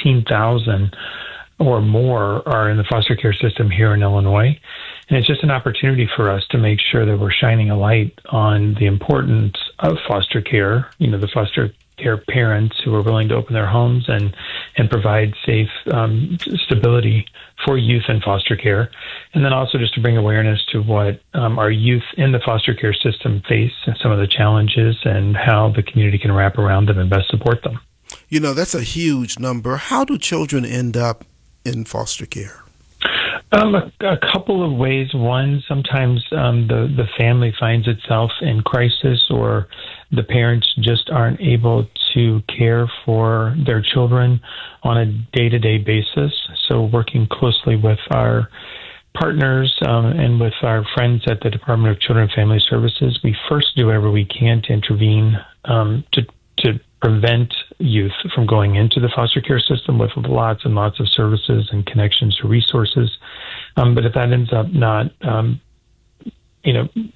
15,000 or more are in the foster care system here in Illinois. And it's just an opportunity for us to make sure that we're shining a light on the importance of foster care, the foster care parents who are willing to open their homes and provide safe stability for youth in foster care. And then also just to bring awareness to what our youth in the foster care system face and some of the challenges and how the community can wrap around them and best support them. That's a huge number. How do children end up in foster care? A couple of ways. One, sometimes the family finds itself in crisis, or the parents just aren't able to care for their children on a day-to-day basis. So working closely with our partners and with our friends at the Department of Children and Family Services, we first do whatever we can to intervene to prevent youth from going into the foster care system with lots and lots of services and connections to resources. But if that ends up not,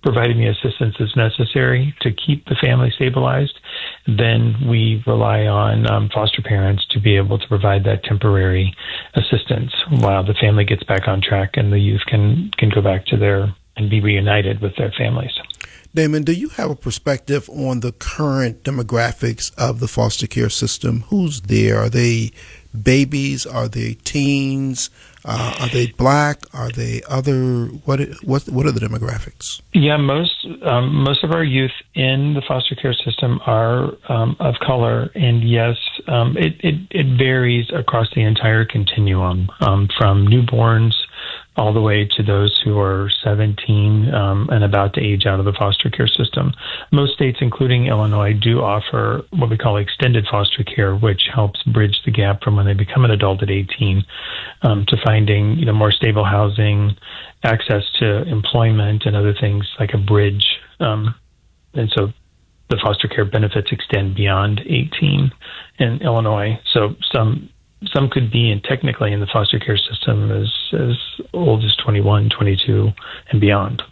providing the assistance that's necessary to keep the family stabilized, then we rely on foster parents to be able to provide that temporary assistance while the family gets back on track and the youth can go back to and be reunited with their families. Damon, do you have a perspective on the current demographics of the foster care system? Who's there? Are they babies? Are they teens? Are they Black? Are they other? What are the demographics? Yeah, most of our youth in the foster care system are of color, and yes, it varies across the entire continuum, from newborns all the way to those who are 17 and about to age out of the foster care system. Most states, including Illinois, do offer what we call extended foster care, which helps bridge the gap from when they become an adult at 18 to finding more stable housing, access to employment, and other things like a bridge. And so the foster care benefits extend beyond 18 in Illinois. So some could be technically in the foster care system as old as 21, 22, and beyond.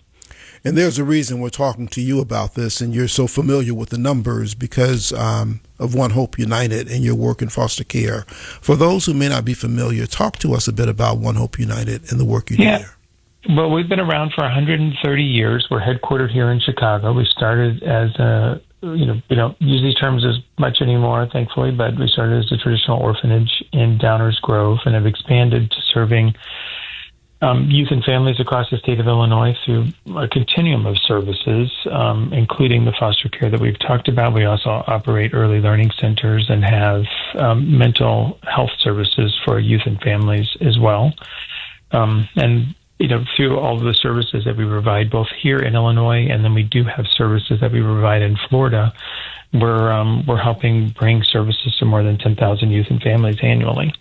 And there's a reason we're talking to you about this, and you're so familiar with the numbers because of One Hope United and your work in foster care. For those who may not be familiar, talk to us a bit about One Hope United and the work you do there. Well, we've been around for 130 years. We're headquartered here in Chicago. We started as we don't use these terms as much anymore, thankfully, but we started as a traditional orphanage in Downers Grove and have expanded to serving youth and families across the state of Illinois through a continuum of services, including the foster care that we've talked about. We also operate early learning centers and have mental health services for youth and families as well. And through all of the services that we provide both here in Illinois, and then we do have services that we provide in Florida, we're helping bring services to more than 10,000 youth and families annually.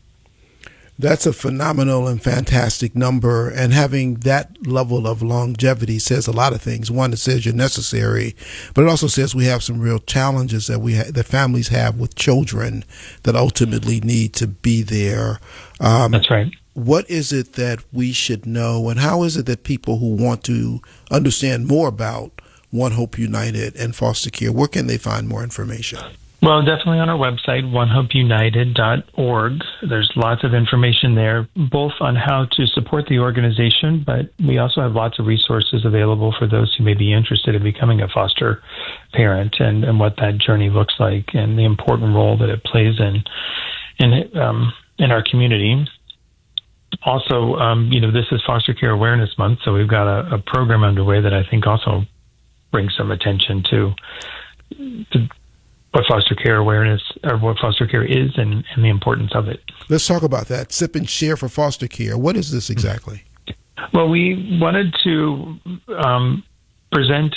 That's a phenomenal and fantastic number, and having that level of longevity says a lot of things. One, it says you're necessary, but it also says we have some real challenges that families have with children that ultimately need to be there. That's right. What is it that we should know, and how is it that people who want to understand more about One Hope United and foster care, where can they find more information? Well, definitely on our website, onehopeunited.org. There's lots of information there, both on how to support the organization, but we also have lots of resources available for those who may be interested in becoming a foster parent and what that journey looks like and the important role that it plays in our community. Also, this is Foster Care Awareness Month, so we've got a program underway that I think also brings some attention to what foster care awareness or what foster care is and the importance of it. Let's talk about that. Sip and Share for Foster Care. What is this exactly? Well, we wanted to present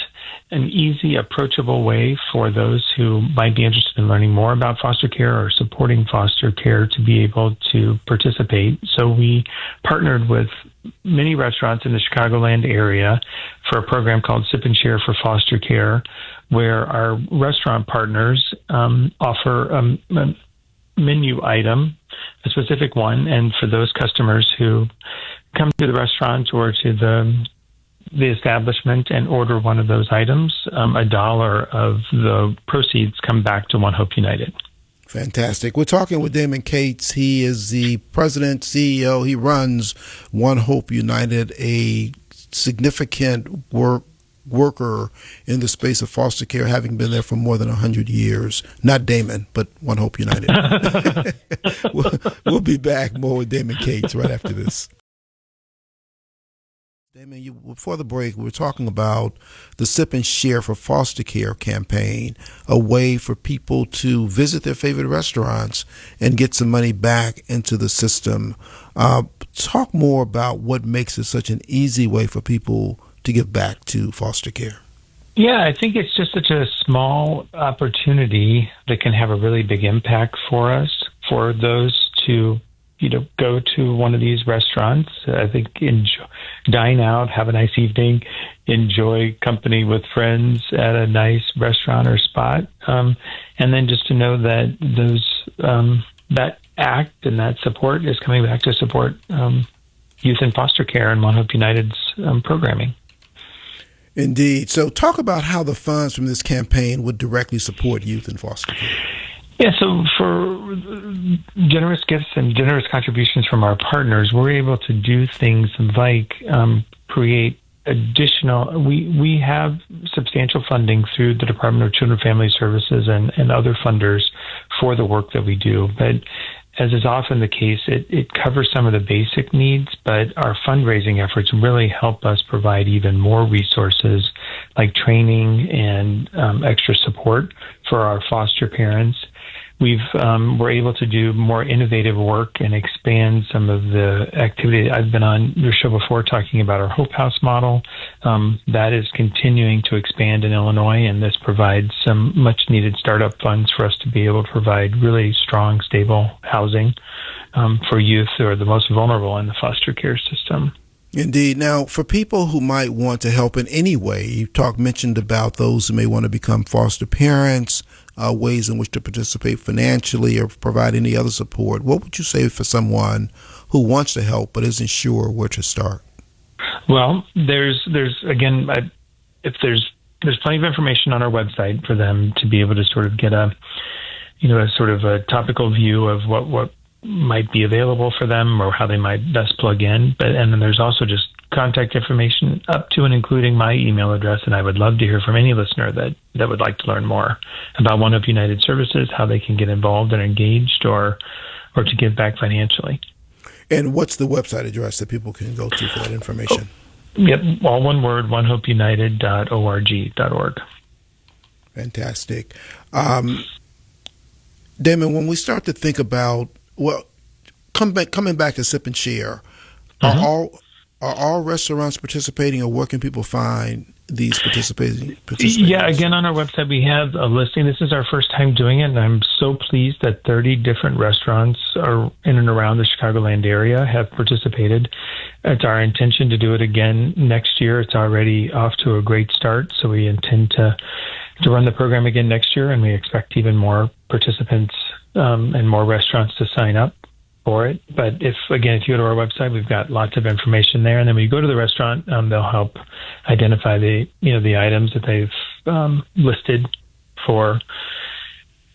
an easy, approachable way for those who might be interested in learning more about foster care or supporting foster care to be able to participate. So we partnered with many restaurants in the Chicagoland area for a program called Sip and Share for Foster Care, where our restaurant partners offer a menu item, a specific one, and for those customers who come to the restaurant or to the establishment and order one of those items, $1 of the proceeds come back to One Hope United. Fantastic. We're talking with Damon Cates. He is the president, CEO. He runs One Hope United, a significant worker in the space of foster care, having been there for more than 100 years. Not Damon, but One Hope United. We'll be back more with Damon Cates right after this. Damon, before the break, we were talking about the Sip and Share for Foster Care campaign, a way for people to visit their favorite restaurants and get some money back into the system. Talk more about what makes it such an easy way for people to give back to foster care. Yeah, I think it's just such a small opportunity that can have a really big impact for us, for those to go to one of these restaurants. I think dine out, have a nice evening, enjoy company with friends at a nice restaurant or spot, and then just to know that that act and that support is coming back to support youth in foster care and One Hope United's programming. Indeed. So talk about how the funds from this campaign would directly support youth in foster care. Yeah, so for generous gifts and generous contributions from our partners, we're able to do things like create additional. We have substantial funding through the Department of Children and Family Services and other funders for the work that we do. But as is often the case, it covers some of the basic needs, but our fundraising efforts really help us provide even more resources like training and extra support for our foster parents. We're able to do more innovative work and expand some of the activity. I've been on your show before talking about our Hope House model. That is continuing to expand in Illinois, and this provides some much needed startup funds for us to be able to provide really strong, stable housing for youth who are the most vulnerable in the foster care system. Indeed. Now, for people who might want to help in any way, you mentioned about those who may want to become foster parents, ways in which to participate financially or provide any other support. What would you say for someone who wants to help but isn't sure where to start? Well, there's again, if there's plenty of information on our website for them to be able to sort of get a sort of a topical view of what might be available for them or how they might best plug in. And then there's also just contact information up to and including my email address. And I would love to hear from any listener that would like to learn more about One Hope United services, how they can get involved and engaged or to give back financially. And what's the website address that people can go to for that information? Yep, all one word, onehopeunited.org. Fantastic. Damon, when we start to think about, coming back to Sip and Share, are all restaurants participating, or where can people find these participating? Yeah, again, on our website, we have a listing. This is our first time doing it, and I'm so pleased that 30 different restaurants are in and around the Chicagoland area have participated. It's our intention to do it again next year. It's already off to a great start, so we intend to run the program again next year, and we expect even more participants and more restaurants to sign up for it. But if you go to our website, we've got lots of information there. And then when you go to the restaurant, they'll help identify the items that they've listed for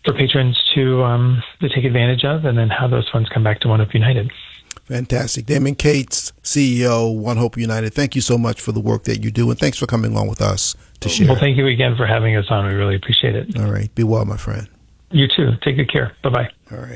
patrons to take advantage of, and then how those funds come back to One Hope United. Fantastic. Damon Cates, CEO, One Hope United. Thank you so much for the work that you do, and thanks for coming on with us to share. Well, thank you again for having us on. We really appreciate it. All right. Be well, my friend. You too. Take good care. Bye-bye. All right.